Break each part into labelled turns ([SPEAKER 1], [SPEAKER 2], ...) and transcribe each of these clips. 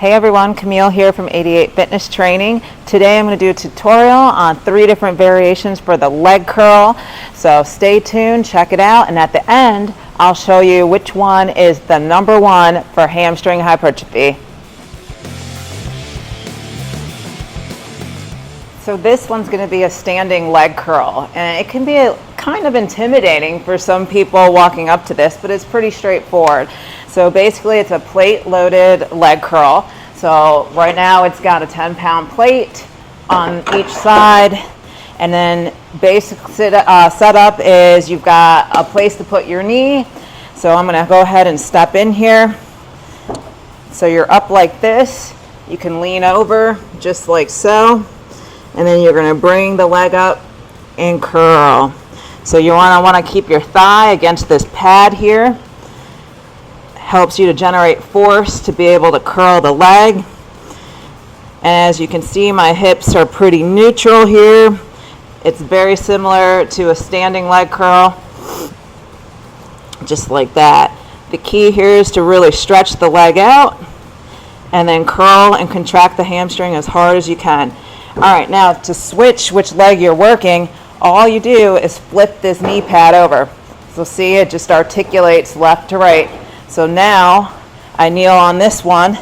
[SPEAKER 1] Hey everyone, Camille here from 88 Fitness Training. Today I'm going to do a tutorial on 3 different variations for the leg curl. So stay tuned, check it out, and at the end I'll show you which one is the number one for hamstring hypertrophy. So this one's going to be a standing leg curl, and it can be kind of intimidating for some people walking up to this, but it's pretty straightforward. So basically it's a plate loaded leg curl. So right now it's got a 10-pound plate on each side, and then basic setup is you've got a place to put your knee. So I'm going to go ahead and step in here. So you're up like this. You can lean over just like so, and then you're going to bring the leg up and curl. So you want to keep your thigh against this pad here. Helps you to generate force to be able to curl the leg. And as you can see, my hips are pretty neutral here. It's very similar to a standing leg curl, just like that. The key here is to really stretch the leg out and then curl and contract the hamstring as hard as you can. All right, now to switch which leg you're working, all you do is flip this knee pad over. So see, it just articulates left to right. So now I kneel on this one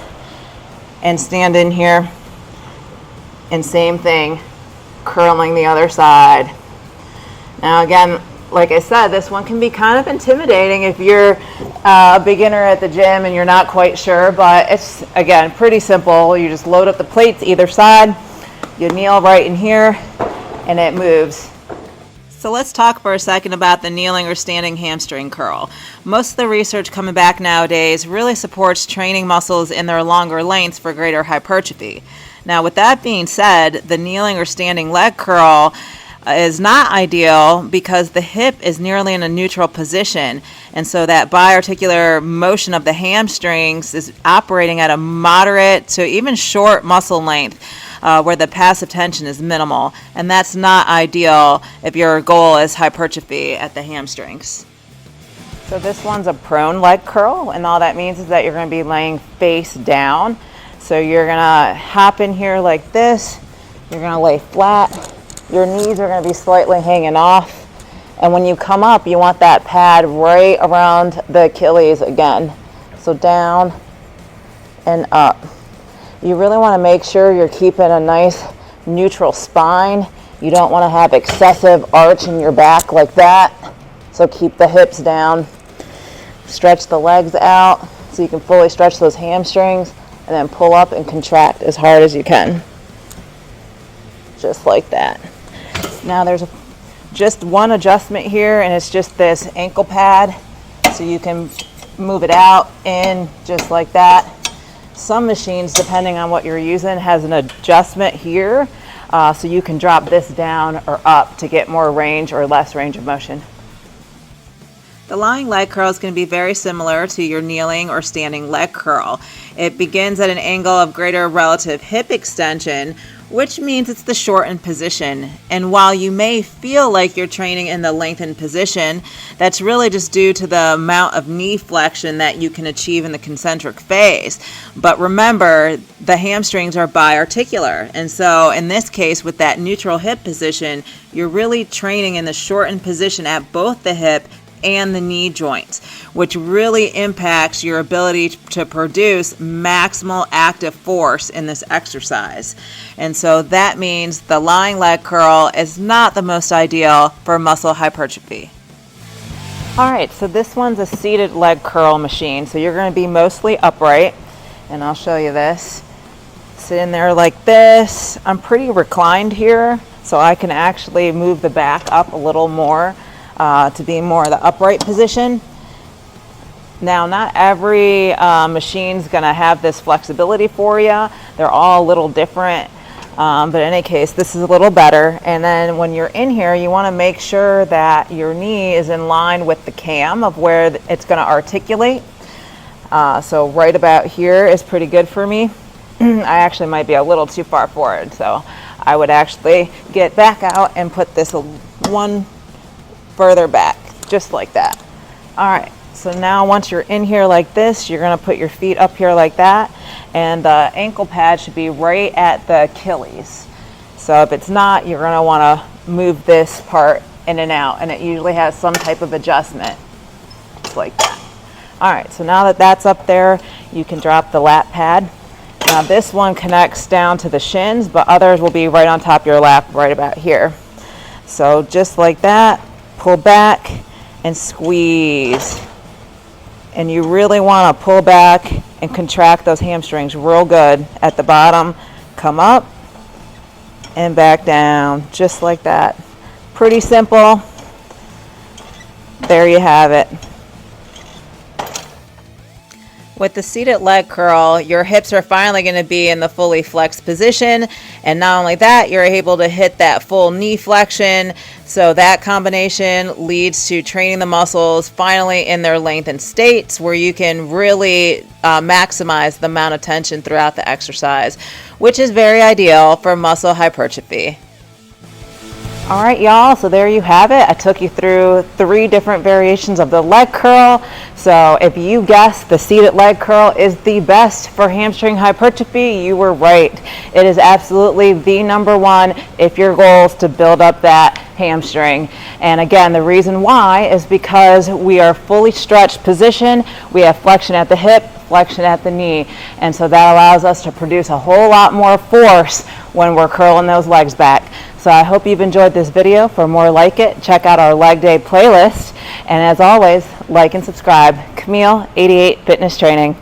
[SPEAKER 1] and stand in here, and same thing, curling the other side. Now again, like I said, this one can be kind of intimidating if you're a beginner at the gym and you're not quite sure, but it's, again, pretty simple. You just load up the plates either side, you kneel right in here, and it moves. So let's talk for a second about the kneeling or standing hamstring curl. Most of the research coming back nowadays really supports training muscles in their longer lengths for greater hypertrophy. Now with that being said, the kneeling or standing leg curl is not ideal because the hip is nearly in a neutral position, and so that biarticular motion of the hamstrings is operating at a moderate to even short muscle length, where the passive tension is minimal, and that's not ideal if your goal is hypertrophy at the hamstrings. So this one's a prone leg curl, and all that means is that you're going to be laying face down. So you're going to hop in here like this, you're going to lay flat, your knees are going to be slightly hanging off, and when you come up you want that pad right around the Achilles again. So down and up. You really want to make sure you're keeping a nice neutral spine. You don't want to have excessive arch in your back like that. So keep the hips down. Stretch the legs out so you can fully stretch those hamstrings, and then pull up and contract as hard as you can. Just like that. Now there's just one adjustment here, and it's just this ankle pad. So you can move it out, in, just like that. Some machines, depending on what you're using, has an adjustment here, so you can drop this down or up to get more range or less range of motion. The lying leg curl is going to be very similar to your kneeling or standing leg curl. It begins at an angle of greater relative hip extension, which means it's the shortened position. And while you may feel like you're training in the lengthened position, that's really just due to the amount of knee flexion that you can achieve in the concentric phase. But remember, the hamstrings are biarticular. And so in this case, with that neutral hip position, you're really training in the shortened position at both the hip and the knee joints, which really impacts your ability to produce maximal active force in this exercise. And so that means the lying leg curl is not the most ideal for muscle hypertrophy. All right, so this one's a seated leg curl machine. So you're going to be mostly upright, and I'll show you this. Sit in there like this. I'm pretty reclined here, so I can actually move the back up a little more to be more the upright position. Now, not every machine's going to have this flexibility for you. They're all a little different, but in any case, this is a little better. And then when you're in here, you want to make sure that your knee is in line with the cam of where it's going to articulate. So right about here is pretty good for me. I actually might be a little too far forward, so I would actually get back out and put this one further back, just like that. All right, So now once you're in here like this, you're going to put your feet up here like that, and the ankle pad should be right at the Achilles. So if it's not, you're going to want to move this part in and out, and it usually has some type of adjustment, just like that. All right, so now that that's up there, you can drop the lat pad. Now this one connects down to the shins, but others will be right on top of your lap, right about here. So just like that, pull back and squeeze. And you really want to pull back and contract those hamstrings real good at the bottom. Come up and back down, just like that. Pretty simple. There you have it. With the seated leg curl, your hips are finally going to be in the fully flexed position, and not only that, you're able to hit that full knee flexion. So that combination leads to training the muscles finally in their lengthened states, where you can really maximize the amount of tension throughout the exercise, which is very ideal for muscle hypertrophy. All right, y'all, so there you have it. I took you through 3 different variations of the leg curl. So if you guessed the seated leg curl is the best for hamstring hypertrophy, you were right. It is absolutely the #1 if your goal is to build up that hamstring. And again, the reason why is because we are fully stretched position. We have flexion at the hip, flexion at the knee, and so that allows us to produce a whole lot more force when we're curling those legs back. So I hope you've enjoyed this video. For more like it, check out our leg day playlist, and as always, like and subscribe. Camille, 88 Fitness Training.